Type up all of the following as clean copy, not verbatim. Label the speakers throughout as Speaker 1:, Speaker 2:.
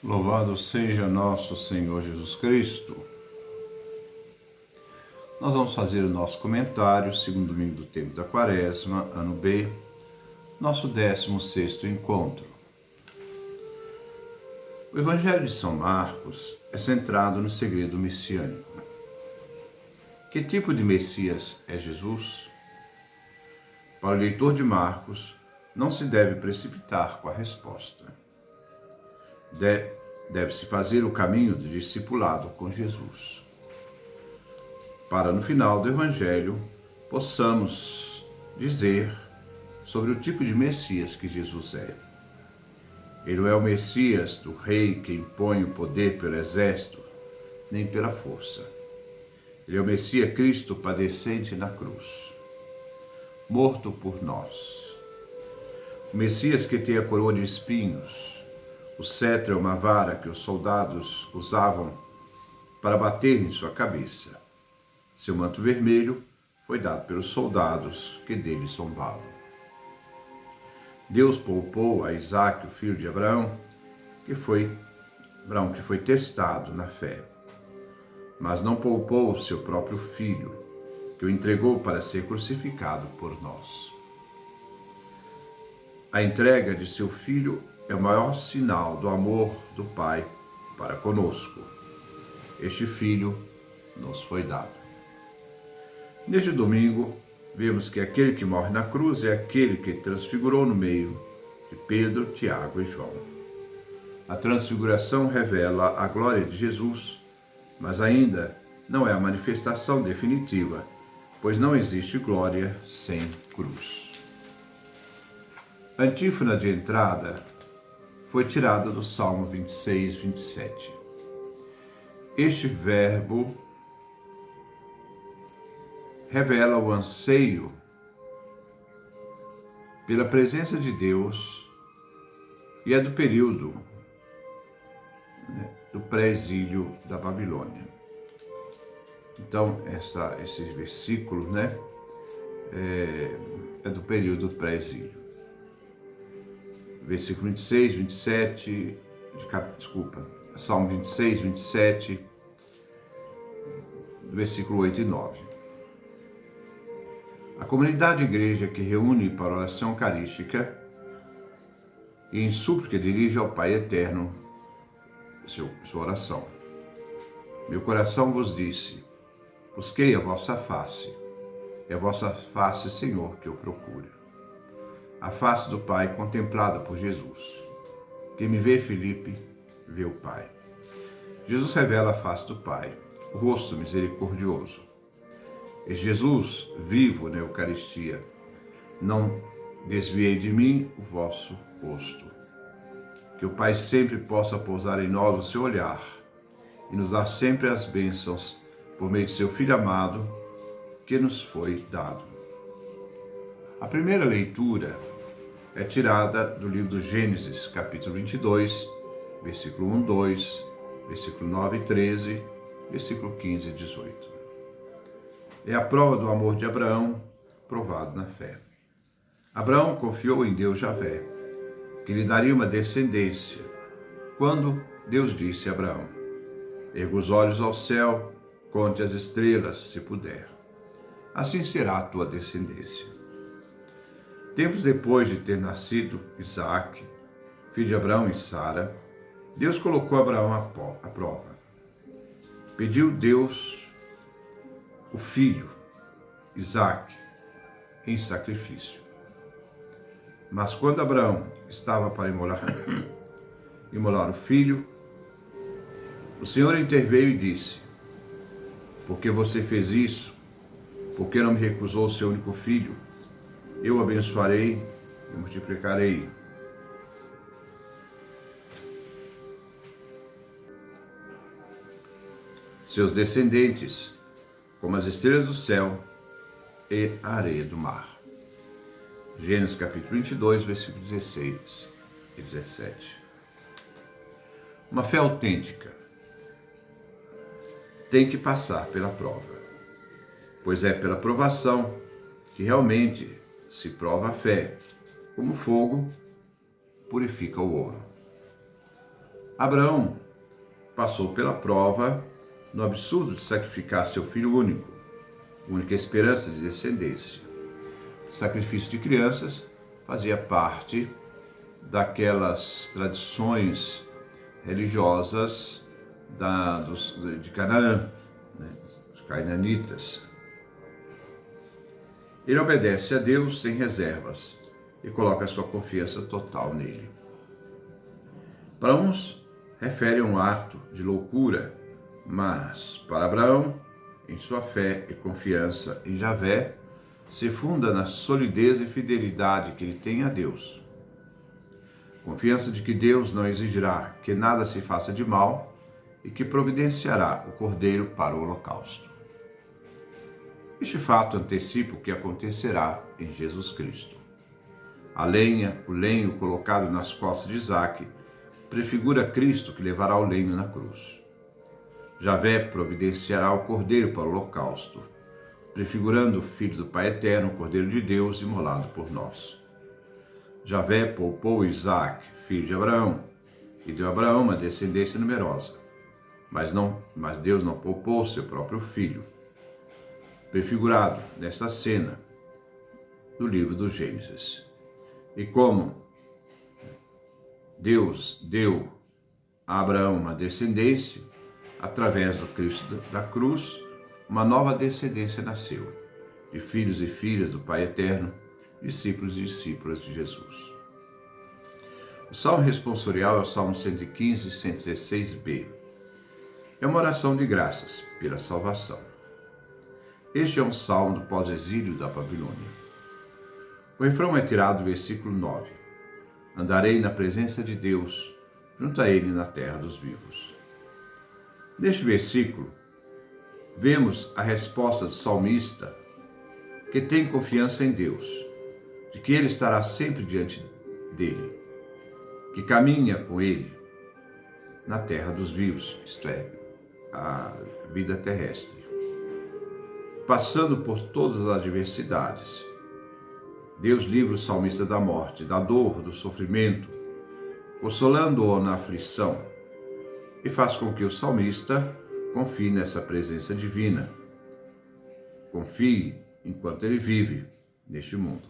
Speaker 1: Louvado seja nosso Senhor Jesus Cristo. Nós vamos fazer o nosso comentário, segundo domingo do tempo da Quaresma, ano B, nosso 16º encontro. O Evangelho de São Marcos é centrado no segredo messiânico. Que tipo de Messias é Jesus? Para o leitor de não se deve precipitar com a resposta. Deve-se fazer o caminho do discipulado com Jesus, para no final do Evangelho possamos dizer sobre o tipo de Messias que Jesus é. Ele não é o Messias do rei que impõe o poder pelo exército, nem pela força. Ele é o Messias Cristo padecente na cruz, morto por nós. O Messias que tem a coroa de espinhos. O cetro é uma vara que os soldados usavam para bater em sua cabeça. Seu manto vermelho foi dado pelos soldados que dele zombavam. Deus poupou a Isaque, o filho de Abraão, que foi testado na fé. Mas não poupou o seu próprio filho, que o entregou para ser crucificado por nós. A entrega de seu filho é o maior sinal do amor do Pai para conosco. Este Filho nos foi dado. Neste domingo, vemos que aquele que morre na cruz é aquele que transfigurou no meio de Pedro, Tiago e João. A transfiguração revela a glória de Jesus, mas ainda não é a manifestação definitiva, pois não existe glória sem cruz. A antífona de entrada foi tirada do Salmo 26, 27. Este verbo revela o anseio pela presença de Deus e é do período do pré-exílio da Babilônia. Então, esse versículo é do período do pré-exílio. Versículo 26, 27, Salmo 26, 27, versículo 8 e 9. A comunidade igreja que reúne para a oração eucarística e em súplica dirige ao Pai Eterno sua oração. Meu coração vos disse, busquei a vossa face, é a vossa face, Senhor, que eu procuro. A face do Pai contemplada por Jesus. Quem me vê, Filipe, vê o Pai. Jesus revela a face do Pai, o rosto misericordioso. E Jesus, vivo na Eucaristia, não desviei de mim o vosso rosto. Que o Pai sempre possa pousar em nós o seu olhar e nos dar sempre as bênçãos por meio de seu Filho amado que nos foi dado. A primeira leitura é tirada do livro do Gênesis, capítulo 22, versículo 1, 2, versículo 9 e 13, versículo 15 e 18. É a prova do amor de Abraão, provado na fé. Abraão confiou em Deus Javé, que lhe daria uma descendência, quando Deus disse a Abraão, erga os olhos ao céu, conte as estrelas, se puder. Assim será a tua descendência. Tempos depois de ter nascido Isaque, filho de Abraão e Sara, Deus colocou Abraão à prova. Pediu Deus o filho, Isaque, em sacrifício. Mas quando Abraão estava para imolar o filho, o Senhor interveio e disse, por que você fez isso? Por que não me recusou o seu único filho? Eu abençoarei e multiplicarei. Seus descendentes, como as estrelas do céu e a areia do mar. Gênesis capítulo 22, versículos 16 e 17. Uma fé autêntica tem que passar pela prova, pois é pela provação que realmente se prova a fé, como fogo purifica o ouro. Abraão passou pela prova no absurdo de sacrificar seu filho único, única esperança de descendência. O sacrifício de crianças fazia parte daquelas tradições religiosas de Canaã, né, os canaanitas. Ele obedece a Deus sem reservas e coloca sua confiança total nele. Para uns, refere a um ato de loucura, mas para Abraão, em sua fé e confiança em Javé, se funda na solidez e fidelidade que ele tem a Deus. Confiança de que Deus não exigirá que nada se faça de mal e que providenciará o cordeiro para o holocausto. Este fato antecipa o que acontecerá em Jesus Cristo. A lenha, o lenho colocado nas costas de Isaque, prefigura Cristo que levará o lenho na cruz. Javé providenciará o cordeiro para o holocausto, prefigurando o Filho do Pai Eterno, o Cordeiro de Deus, imolado por nós. Javé poupou Isaque, filho de Abraão, e deu a Abraão uma descendência numerosa. Mas Deus não poupou seu próprio filho, prefigurado nesta cena do livro do Gênesis. E como Deus deu a Abraão uma descendência, através do Cristo da cruz, uma nova descendência nasceu, de filhos e filhas do Pai Eterno, discípulos e discípulas de Jesus. O salmo responsorial é o Salmo 115 e 116b. É uma oração de graças pela salvação. Este é um salmo do pós-exílio da Babilônia. O refrão é tirado do versículo 9. Andarei na presença de Deus, junto a Ele na terra dos vivos. Neste versículo, vemos a resposta do salmista, que tem confiança em Deus, de que Ele estará sempre diante dele, que caminha com Ele na terra dos vivos, isto é, a vida terrestre. Passando por todas as adversidades, Deus livra o salmista da morte, da dor, do sofrimento, consolando-o na aflição, e faz com que o salmista confie nessa presença divina. Confie enquanto ele vive neste mundo.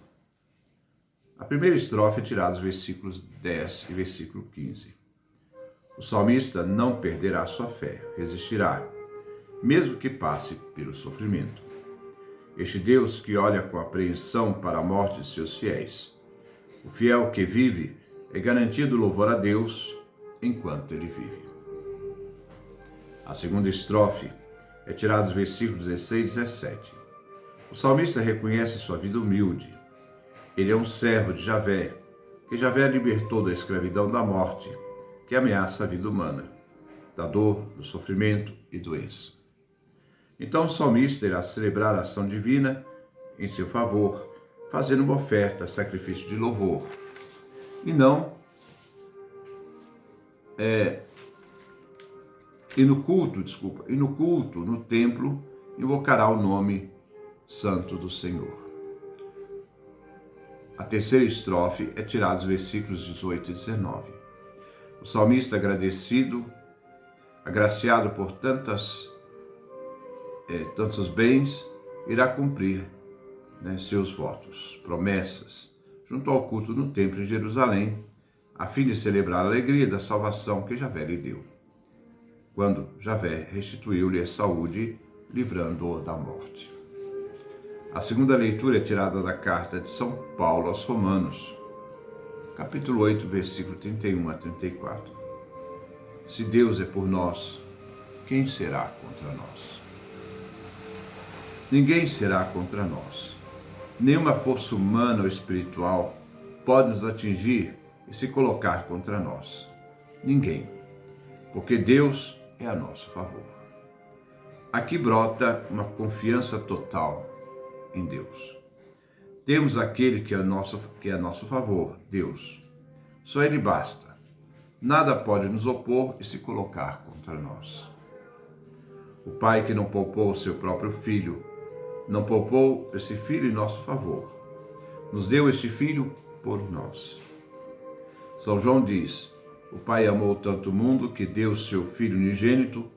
Speaker 1: A primeira estrofe é tirada dos versículos 10 e versículo 15. O salmista não perderá sua fé, resistirá, mesmo que passe pelo sofrimento. Este Deus que olha com apreensão para a morte de seus fiéis. O fiel que vive é garantido louvor a Deus enquanto ele vive. A segunda estrofe é tirada dos versículos 16 e 17. O salmista reconhece sua vida humilde. Ele é um servo de Javé, que Javé libertou da escravidão da morte, que ameaça a vida humana, da dor, do sofrimento e doença. Então o salmista irá celebrar a ação divina em seu favor, fazendo uma oferta, sacrifício de louvor. E no culto, no templo, invocará o nome santo do Senhor. A terceira estrofe é tirada dos versículos 18 e 19. O salmista agraciado por tantos bens, irá cumprir seus votos, promessas, junto ao culto no templo em Jerusalém, a fim de celebrar a alegria da salvação que Javé lhe deu, quando Javé restituiu-lhe a saúde, livrando-o da morte. A segunda leitura é tirada da carta de São Paulo aos Romanos, capítulo 8, versículo 31 a 34. Se Deus é por nós, quem será contra nós? Ninguém será contra nós. Nenhuma força humana ou espiritual pode nos atingir e se colocar contra nós. Ninguém. Porque Deus é a nosso favor. Aqui brota uma confiança total em Deus. Temos aquele que é a nosso favor, Deus. Só Ele basta. Nada pode nos opor e se colocar contra nós. O Pai que não poupou o seu próprio Filho, não poupou esse Filho em nosso favor. Nos deu este Filho por nós. São João diz: O Pai amou tanto o mundo que deu seu Filho unigênito,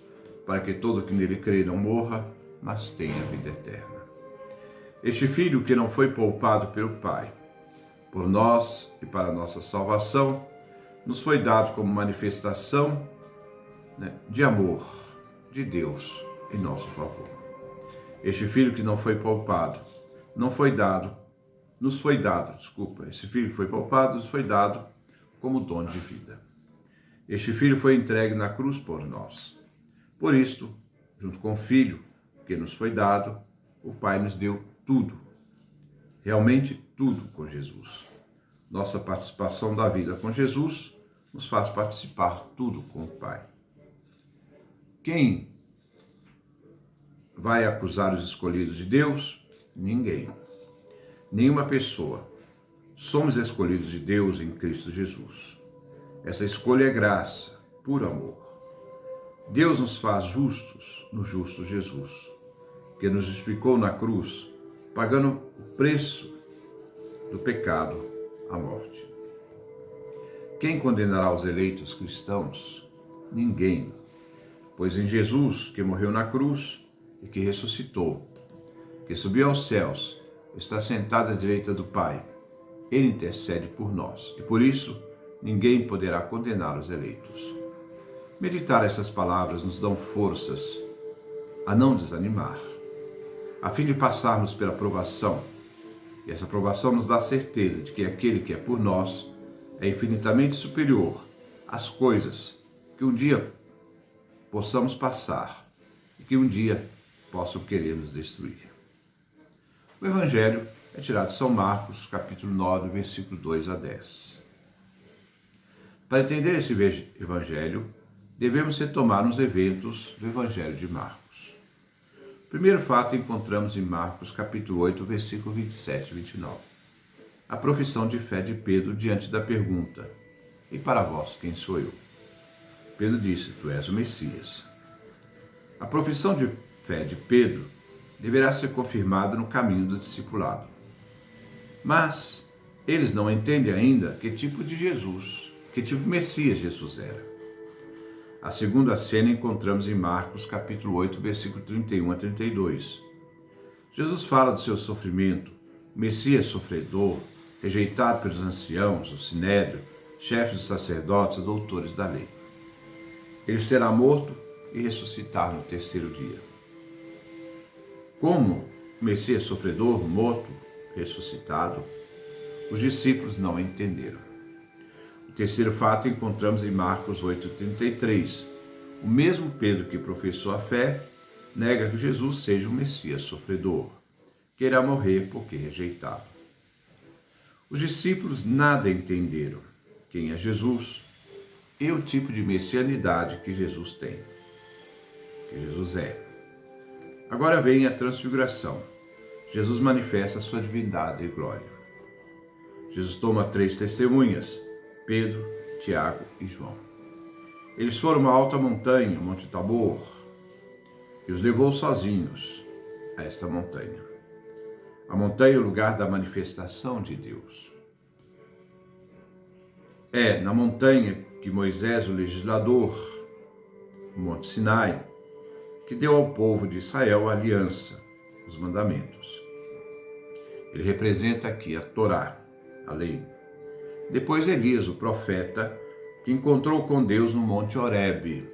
Speaker 1: para que todo que nele crê não morra, mas tenha vida eterna. Este Filho que não foi poupado pelo Pai, por nós e para a nossa salvação, nos foi dado como manifestação, de amor de Deus em nosso favor. Este Filho que não foi poupado, esse Filho que foi poupado, nos foi dado como dom de vida. Este Filho foi entregue na cruz por nós. Por isto, junto com o Filho que nos foi dado, o Pai nos deu tudo, realmente tudo com Jesus. Nossa participação da vida com Jesus nos faz participar tudo com o Pai. Quem vai acusar os escolhidos de Deus? Ninguém. Nenhuma pessoa. Somos escolhidos de Deus em Cristo Jesus. Essa escolha é graça, por amor. Deus nos faz justos no justo Jesus, que nos justificou na cruz, pagando o preço do pecado, a morte. Quem condenará os eleitos cristãos? Ninguém. Pois em Jesus, que morreu na cruz e que ressuscitou, que subiu aos céus, está sentado à direita do Pai, ele intercede por nós, e por isso ninguém poderá condenar os eleitos. Meditar essas palavras nos dão forças a não desanimar, a fim de passarmos pela provação, e essa provação nos dá a certeza de que aquele que é por nós é infinitamente superior às coisas que um dia possamos passar e que um dia possam querer nos destruir. O Evangelho é tirado de São Marcos, capítulo 9, versículo 2 a 10. Para entender esse Evangelho, devemos retomar uns eventos do Evangelho de Marcos. O primeiro fato encontramos em Marcos, capítulo 8, versículo 27 e 29. A profissão de fé de Pedro diante da pergunta: "E para vós, quem sou eu?" Pedro disse: "Tu és o Messias." A profissão de fé de Pedro deverá ser confirmada no caminho do discipulado. Mas eles não entendem ainda que tipo de Messias Jesus era. A segunda cena encontramos em Marcos, capítulo 8, versículo 31 a 32. Jesus fala do seu sofrimento, Messias sofredor, rejeitado pelos anciãos, o sinédrio, chefes dos sacerdotes e doutores da lei. Ele será morto e ressuscitar no terceiro dia. Como Messias sofredor, morto, ressuscitado, os discípulos não entenderam. O terceiro fato encontramos em Marcos 8,33. O mesmo Pedro que professou a fé nega que Jesus seja o Messias sofredor, que irá morrer porque rejeitado. Os discípulos nada entenderam quem é Jesus e o tipo de messianidade que Jesus tem, que Jesus é. Agora vem a transfiguração. Jesus manifesta a sua divindade e glória. Jesus toma 3 testemunhas, Pedro, Tiago e João. Eles foram a uma alta montanha, Monte Tabor, e os levou sozinhos a esta montanha. A montanha é o lugar da manifestação de Deus. É na montanha que Moisés, o legislador, no Monte Sinai, que deu ao povo de Israel a aliança, os mandamentos. Ele representa aqui a Torá, a lei. Depois Elias, o profeta, que encontrou com Deus no Monte Horebe,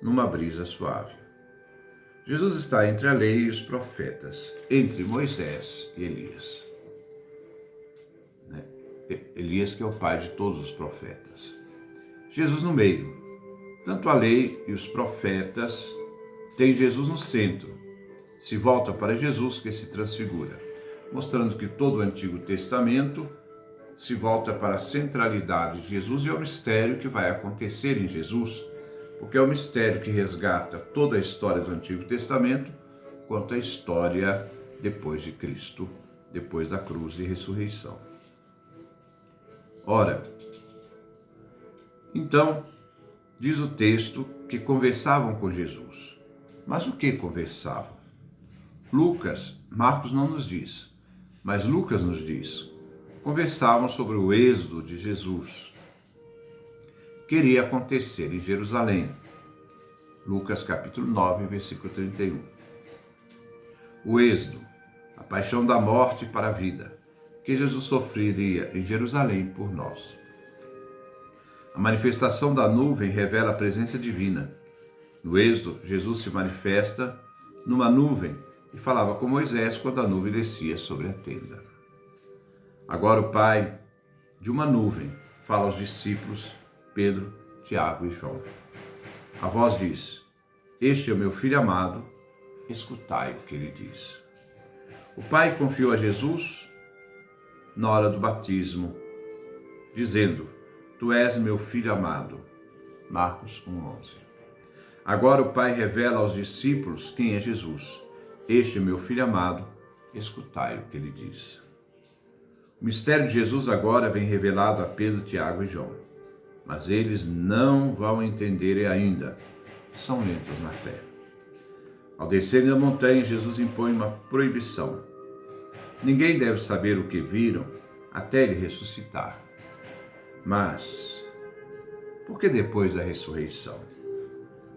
Speaker 1: numa brisa suave. Jesus está entre a lei e os profetas, entre Moisés e Elias. Elias, que é o pai de todos os profetas. Jesus no meio. Tanto a lei e os profetas têm Jesus no centro. Se volta para Jesus que se transfigura, mostrando que todo o Antigo Testamento se volta para a centralidade de Jesus e ao mistério que vai acontecer em Jesus, porque é o mistério que resgata toda a história do Antigo Testamento, quanto a história depois de Cristo, depois da cruz e ressurreição. Ora, então, diz o texto que conversavam com Jesus. Mas o que conversavam? Marcos não nos diz, mas Lucas nos diz. Conversavam sobre o êxodo de Jesus. que iria acontecer em Jerusalém. Lucas capítulo 9, versículo 31. O êxodo, a paixão da morte para a vida, que Jesus sofreria em Jerusalém por nós. A manifestação da nuvem revela a presença divina. No êxodo, Jesus se manifesta numa nuvem e falava com Moisés quando a nuvem descia sobre a tenda. Agora o Pai, de uma nuvem, fala aos discípulos Pedro, Tiago e João. A voz diz: este é o meu filho amado, escutai o que ele diz. O Pai confiou a Jesus na hora do batismo, dizendo: tu és meu filho amado. Marcos 1:11. Agora o Pai revela aos discípulos quem é Jesus. Este é meu filho amado, escutai o que ele diz. O mistério de Jesus agora vem revelado a Pedro, Tiago e João, mas eles não vão entender ainda. São lentos na fé. Ao descerem da montanha, Jesus impõe uma proibição. Ninguém deve saber o que viram até ele ressuscitar. Mas, por que depois da ressurreição?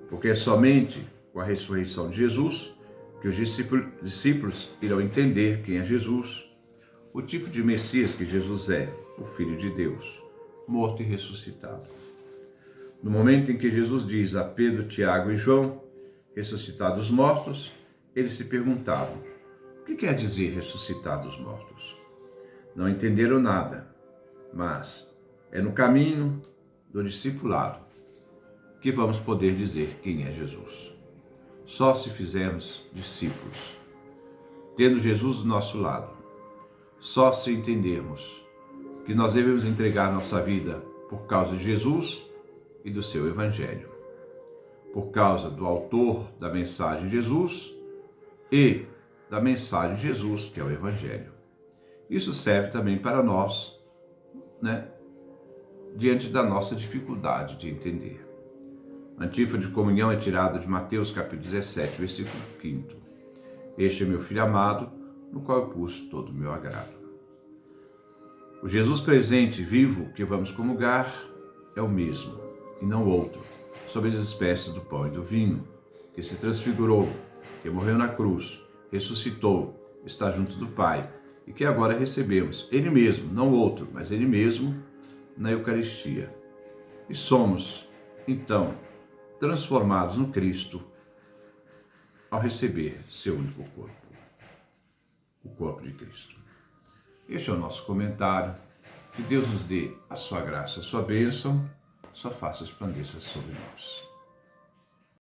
Speaker 1: Porque é somente com a ressurreição de Jesus que os discípulos irão entender quem é Jesus, o tipo de Messias que Jesus é, o Filho de Deus, morto e ressuscitado. No momento em que Jesus diz a Pedro, Tiago e João, ressuscitados mortos, eles se perguntavam: o que quer dizer ressuscitados mortos? Não entenderam nada, mas é no caminho do discipulado que vamos poder dizer quem é Jesus. Só se fizermos discípulos, tendo Jesus do nosso lado, só se entendermos que nós devemos entregar nossa vida por causa de Jesus e do seu Evangelho, por causa do autor da mensagem de Jesus e da mensagem de Jesus, que é o Evangelho. Isso serve também para nós, diante da nossa dificuldade de entender. A antífona de comunhão é tirada de Mateus capítulo 17, versículo 5. Este é meu Filho amado, no qual eu pus todo o meu agrado. O Jesus presente, vivo, que vamos comungar, é o mesmo, e não outro, sobre as espécies do pão e do vinho, que se transfigurou, que morreu na cruz, ressuscitou, está junto do Pai, e que agora recebemos, Ele mesmo, não outro, mas Ele mesmo, na Eucaristia. E somos, então, transformados no Cristo ao receber seu único corpo, o corpo de Cristo. Este é o nosso comentário. Que Deus nos dê a sua graça, a sua bênção, sua face resplandeça sobre nós.